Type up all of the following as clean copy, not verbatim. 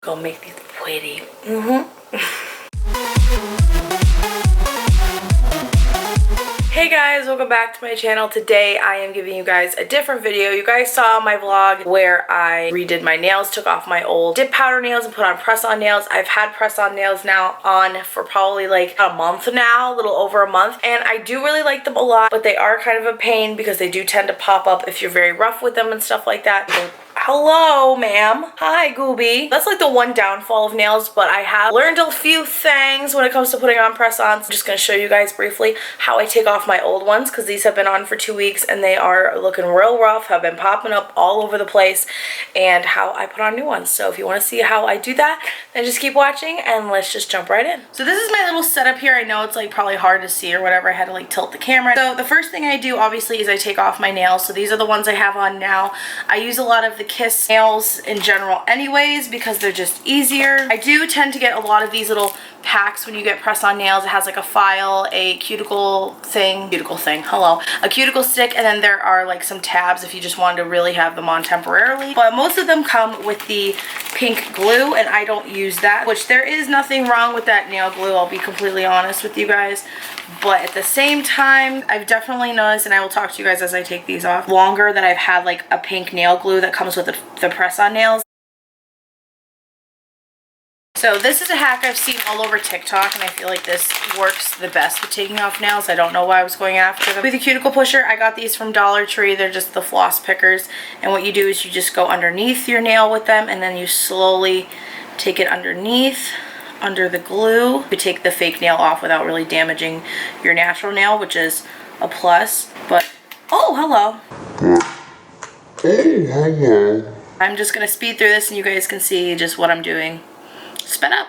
Gonna make these pretty. Mm-hmm. Hey guys, welcome back to my channel. Today I am giving you guys a different video. You guys saw my vlog where I redid my nails, took off my old dip powder nails and put on press-on nails. I've had press-on nails now on for probably like a month now, a little over a month, and I do really like them a lot, but they are kind of a pain because they do tend to pop up if you're very rough with them and stuff like that. So, hello, ma'am. Hi, Gooby. That's like the one downfall of nails, but I have learned a few things when it comes to putting on press-ons. I'm just going to show you guys briefly how I take off my old ones because these have been on for 2 weeks and they are looking real rough, have been popping up all over the place, and how I put on new ones. So if you want to see how I do that, then just keep watching and let's just jump right in. So this is my little setup here. I know it's like probably hard to see or whatever. I had to like tilt the camera. So the first thing I do obviously is I take off my nails. So these are the ones I have on now. I use a lot of the Kiss nails in general anyways because they're just easier. I do tend to get a lot of these little packs when you get press-on nails. It has like a file, a cuticle hello, a cuticle stick, and then there are like some tabs if you just wanted to really have them on temporarily. But most of them come with the pink glue, and I don't use that, which there is nothing wrong with that nail glue, I'll be completely honest with you guys. But at the same time, I've definitely noticed, and I will talk to you guys as I take these off, longer that I've had like a pink nail glue that comes with the press-on nails. So this is a hack I've seen all over TikTok, and I feel like this works the best with taking off nails. I don't know why I was going after them. With the Cuticle Pusher, I got these from Dollar Tree. They're just the floss pickers, and what you do is you just go underneath your nail with them, and then you slowly take it underneath, under the glue. You take the fake nail off without really damaging your natural nail, which is a plus. But, oh, hello. I'm just going to speed through this, and you guys can see just what I'm doing. Spin up.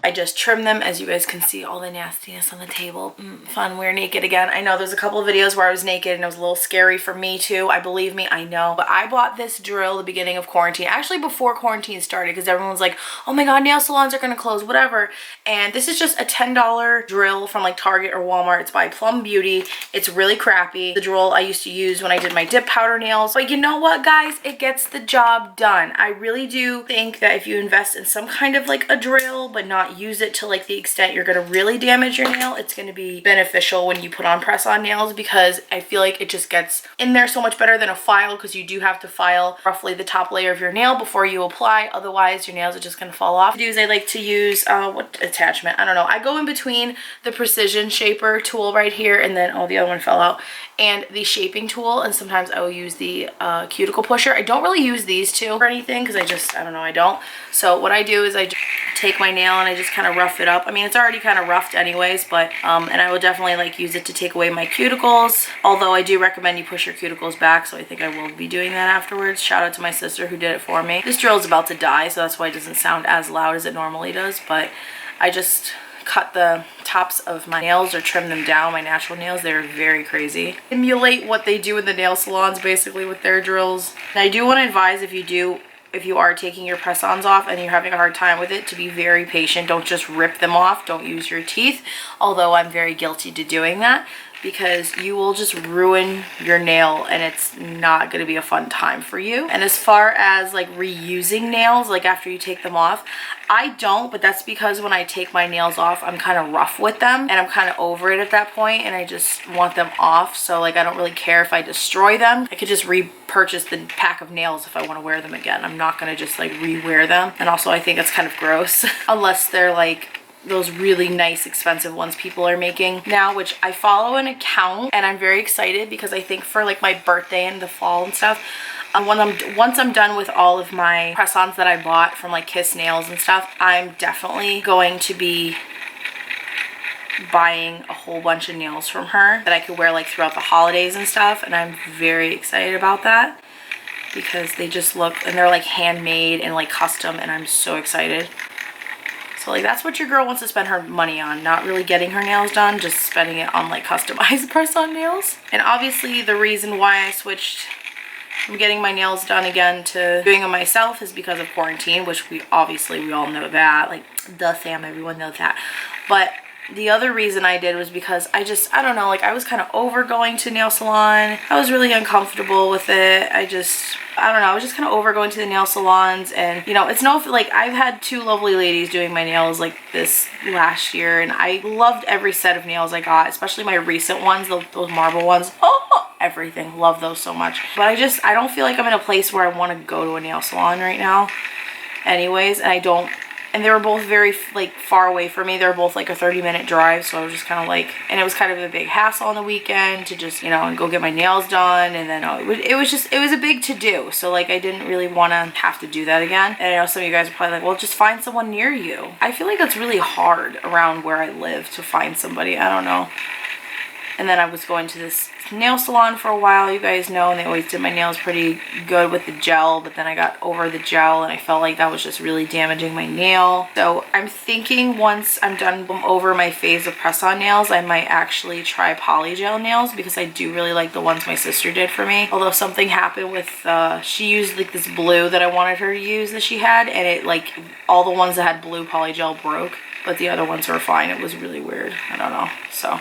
I just trim them, as you guys can see all the nastiness on the table. Fun, we're naked again. I know there's a couple of videos where I was naked and it was a little scary for me too. Believe me, I know. But I bought this drill the beginning of quarantine, actually before quarantine started, because everyone's like, oh my god, nail salons are gonna close, whatever. And this is just a $10 drill from like Target or Walmart. It's by Plum Beauty. It's really crappy. The drill I used to use when I did my dip powder nails. But you know what, guys? It gets the job done. I really do think that if you invest in some kind of like a drill, but not use it to like the extent you're going to really damage your nail, it's going to be beneficial when you put on press-on nails, because I feel like it just gets in there so much better than a file, because you do have to file roughly the top layer of your nail before you apply, otherwise your nails are just going to fall off. What I do is I like to use what attachment, I don't know, I go in between the precision shaper tool right here, and then the other one fell out, and the shaping tool, and sometimes I will use the cuticle pusher. I don't really use these two or anything because I don't know, I don't. So what I do is I take my nail and I just kind of rough it up. I mean, it's already kind of roughed anyways, but and I will definitely like use it to take away my cuticles, although I do recommend you push your cuticles back, so I think I will be doing that afterwards. Shout out to my sister who did it for me. This drill is about to die, so that's why it doesn't sound as loud as it normally does, but I just cut the tops of my nails or trim them down. My natural nails, they're very crazy. Emulate what they do in the nail salons basically with their drills. And I do want to advise, if you are taking your press-ons off and you're having a hard time with it, to be very patient. Don't just rip them off. Don't use your teeth, although I'm very guilty to doing that, because you will just ruin your nail and it's not going to be a fun time for you. And as far as like reusing nails, like after you take them off, I don't, but that's because when I take my nails off, I'm kind of rough with them and I'm kind of over it at that point, and I just want them off. So like I don't really care if I destroy them. I could just repurchase the pack of nails if I want to wear them again. I'm not going to just like rewear them. And also I think that's kind of gross unless they're like those really nice expensive ones people are making now, which I follow an account, and I'm very excited because I think for like my birthday in the fall and stuff, once I'm done with all of my press-ons that I bought from like Kiss Nails and stuff, I'm definitely going to be buying a whole bunch of nails from her that I could wear like throughout the holidays and stuff, and I'm very excited about that because they just look, and they're like handmade and like custom, and I'm so excited. So like that's what your girl wants to spend her money on, not really getting her nails done, just spending it on like customized press-on nails. And obviously the reason why I switched I'm getting my nails done again to doing them myself is because of quarantine, which we all know that. Like, duh, Sam, everyone knows that. But the other reason I did was because I don't know, like I was kind of over going to nail salon. I was really uncomfortable with it. I don't know, I was just kind of over going to the nail salons. And you know, it's no, like I've had 2 lovely ladies doing my nails like this last year, and I loved every set of nails I got, especially my recent ones, those marble ones. Oh, everything, love those so much. But I don't feel like I'm in a place where I want to go to a nail salon right now anyways. And they were both very like far away from me. They were both like a 30-minute drive, so I was just kind of like, and it was kind of a big hassle on the weekend to just, you know, and go get my nails done. And then it was a big to do, so like I didn't really want to have to do that again. And I know some of you guys are probably like, well, just find someone near you. I feel like that's really hard around where I live to find somebody. I don't know. And then I was going to this nail salon for a while, you guys know, and they always did my nails pretty good with the gel, but then I got over the gel and I felt like that was just really damaging my nail. So I'm thinking once I'm done over my phase of press-on nails, I might actually try polygel nails, because I do really like the ones my sister did for me. Although something happened with, she used like this blue that I wanted her to use that she had, and it like, all the ones that had blue polygel broke, but the other ones were fine. It was really weird. I don't know. So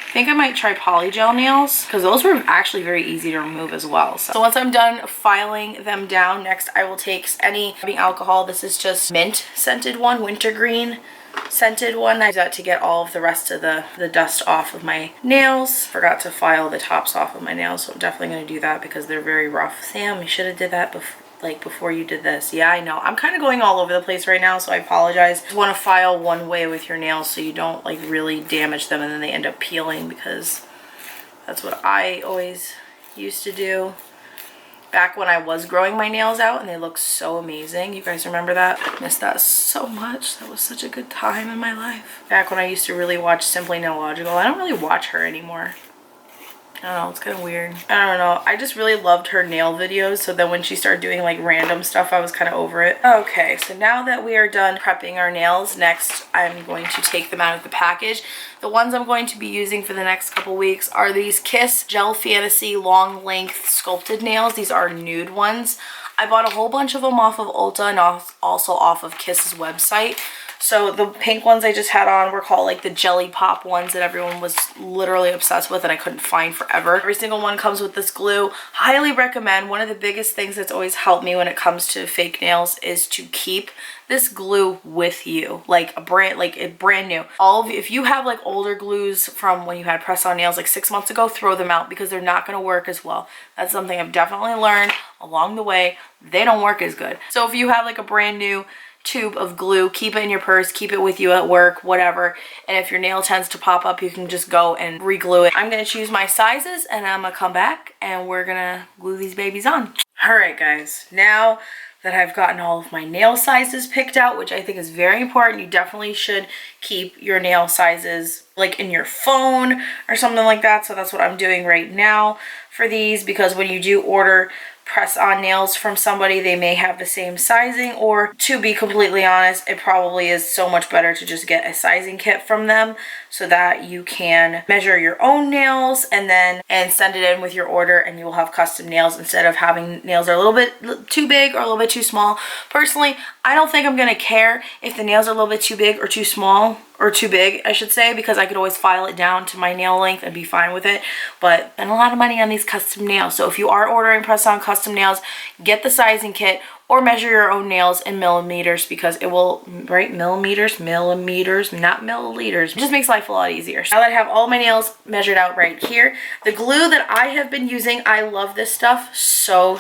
I think I might try polygel nails, because those were actually very easy to remove as well. So once I'm done filing them down, next I will take any rubbing alcohol. This is just mint scented one, wintergreen scented one. I use that to get all of the rest of the dust off of my nails. Forgot to file the tops off of my nails, so I'm definitely going to do that because they're very rough. Sam, you should have did that before you did this. Yeah, I know. I'm kind of going all over the place right now, so I apologize. You want to file one way with your nails so you don't like really damage them and then they end up peeling, because that's what I always used to do back when I was growing my nails out and they look so amazing. You guys remember that? I miss that so much. That was such a good time in my life. Back when I used to really watch Simply Nailogical. I don't really watch her anymore. I don't know, it's kind of weird. I don't know. I just really loved her nail videos, so then when she started doing like random stuff, I was kind of over it. Okay, so now that we are done prepping our nails, next I'm going to take them out of the package. The ones I'm going to be using for the next couple weeks are these Kiss Gel Fantasy Long Length Sculpted Nails. These are nude ones. I bought a whole bunch of them off of Ulta and also off of Kiss's website. So the pink ones I just had on were called like the Jelly Pop ones that everyone was literally obsessed with and I couldn't find forever. Every single one comes with this glue. Highly recommend. One of the biggest things that's always helped me when it comes to fake nails is to keep this glue with you, like a brand new. If you have like older glues from when you had press-on nails like 6 months ago, throw them out because they're not going to work as well. That's something I've definitely learned along the way. They don't work as good. So if you have like a brand new tube of glue, keep it in your purse, keep it with you at work, whatever. And if your nail tends to pop up, you can just go and re-glue it. I'm gonna choose my sizes and I'm gonna come back and we're gonna glue these babies on. All right, guys, now that I've gotten all of my nail sizes picked out, which I think is very important, you definitely should keep your nail sizes like in your phone or something like that. So that's what I'm doing right now for these, because when you do order press-on nails from somebody, they may have the same sizing, or to be completely honest, it probably is so much better to just get a sizing kit from them so that you can measure your own nails and send it in with your order, and you will have custom nails instead of having nails that are a little bit too big or a little bit too small. Personally, I don't think I'm gonna care if the nails are a little bit too big or too small, or too big, I should say, because I could always file it down to my nail length and be fine with it. But spend a lot of money on these custom nails. So if you are ordering press-on custom nails, get the sizing kit or measure your own nails in millimeters, because it will, right, millimeters, not milliliters. It just makes life a lot easier. Now that I have all my nails measured out right here, the glue that I have been using, I love this stuff so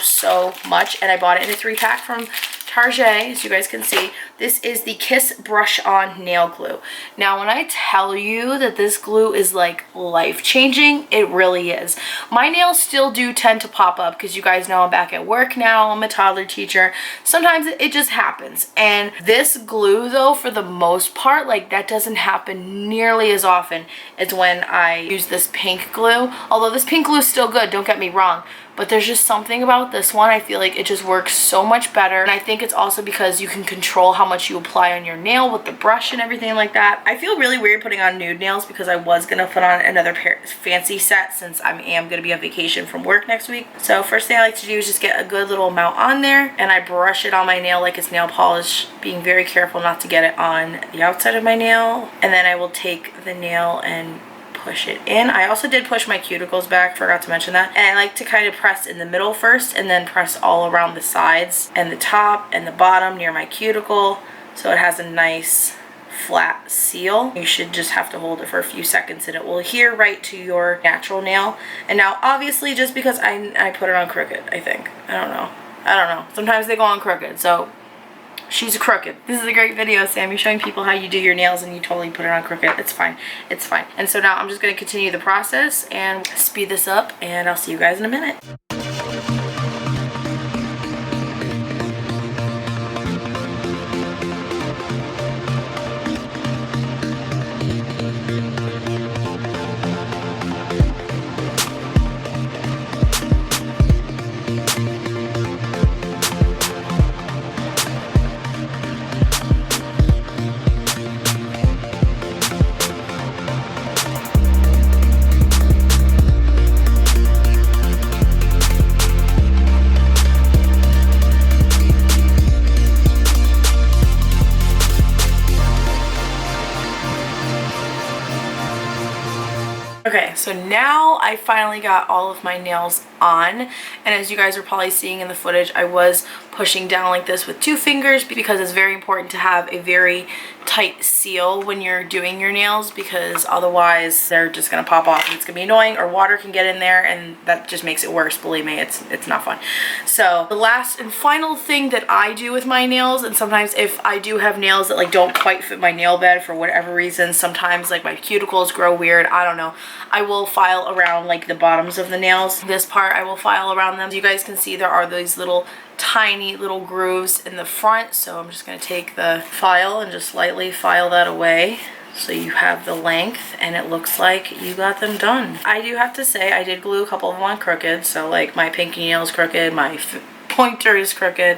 much, and I bought it in a 3-pack from Target, as you guys can see. This is the Kiss Brush On Nail Glue. Now, when I tell you that this glue is like life-changing, it really is. My nails still do tend to pop up because you guys know I'm back at work now. I'm a toddler teacher. Sometimes it just happens. And this glue, though, for the most part, like that doesn't happen nearly as often as when I use this pink glue. Although this pink glue is still good, don't get me wrong. but there's just something about this one. I feel like it just works so much better. And I think it's also because you can control how much you apply on your nail with the brush and everything like that. I feel really weird putting on nude nails because I was gonna put on another fancy set since I am gonna be on vacation from work next week. So first thing I like to do is just get a good little amount on there, and I brush it on my nail like it's nail polish, being very careful not to get it on the outside of my nail. And then I will take the nail and push it in. I also did push my cuticles back, forgot to mention that. And I like to kind of press in the middle first and then press all around the sides and the top and the bottom near my cuticle, so it has a nice flat seal. You should just have to hold it for a few seconds and it will adhere right to your natural nail. And now obviously just because I put it on crooked, I think. I don't know. Sometimes they go on crooked, so she's crooked. This is a great video, Sam. You're showing people how you do your nails and you totally put it on crooked. It's fine. It's fine. And so now I'm just going to continue the process and speed this up, and I'll see you guys in a minute. Okay, so now I finally got all of my nails on, and as you guys are probably seeing in the footage, I was pushing down like this with 2 fingers because it's very important to have a very tight seal when you're doing your nails, because otherwise they're just gonna pop off and it's gonna be annoying, or water can get in there and that just makes it worse. Believe me, it's not fun. So the last and final thing that I do with my nails, and sometimes if I do have nails that like don't quite fit my nail bed for whatever reason, sometimes like my cuticles grow weird, I don't know, I will file around like the bottoms of the nails. This part I will file around them. As you guys can see, there are these little tiny little grooves in the front, so I'm just going to take the file and just lightly file that away so you have the length and it looks like you got them done. I do have to say I did glue a couple of them on crooked, so like my pinky nail is crooked, my pointer is crooked,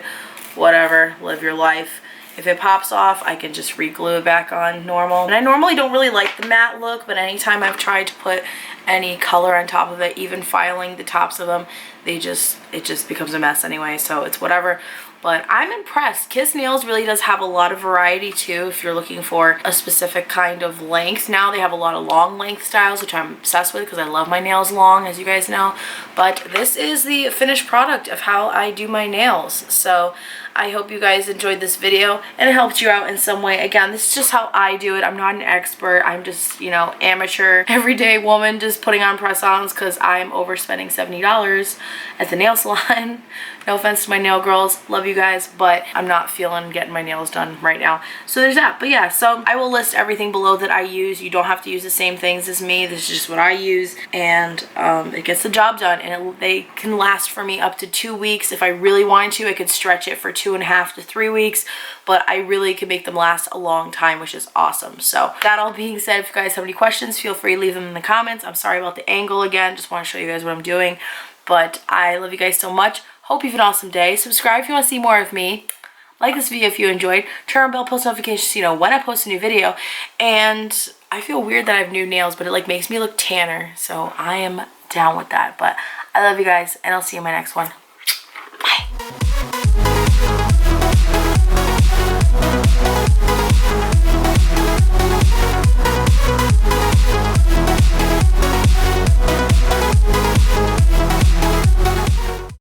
whatever, live your life. If it pops off, I can just re-glue it back on normal. And I normally don't really like the matte look, but anytime I've tried to put any color on top of it, even filing the tops of them, it just becomes a mess anyway, so it's whatever. But I'm impressed. Kiss Nails really does have a lot of variety too if you're looking for a specific kind of length. Now they have a lot of long length styles, which I'm obsessed with because I love my nails long, as you guys know. But this is the finished product of how I do my nails. So I hope you guys enjoyed this video and it helped you out in some way. Again, this is just how I do it. I'm not an expert. I'm just, you know, amateur, everyday woman just putting on press-ons because I'm overspending $70 at the nail salon. No offense to my nail girls, love you guys, but I'm not feeling getting my nails done right now. So there's that. But yeah, so I will list everything below that I use. You don't have to use the same things as me. This is just what I use, and it gets the job done. And they can last for me up to 2 weeks. If I really wanted to, I could stretch it for 2.5 to 3 weeks, but I really can make them last a long time, which is awesome. So that all being said, if you guys have any questions, feel free to leave them in the comments. I'm sorry about the angle again. Just want to show you guys what I'm doing. But I love you guys so much. Hope you have an awesome day. Subscribe if you want to see more of me. Like this video if you enjoyed. Turn on bell post notifications so you know when I post a new video. And I feel weird that I have new nails, but it like makes me look tanner. So I am down with that. But I love you guys, and I'll see you in my next one. Bye.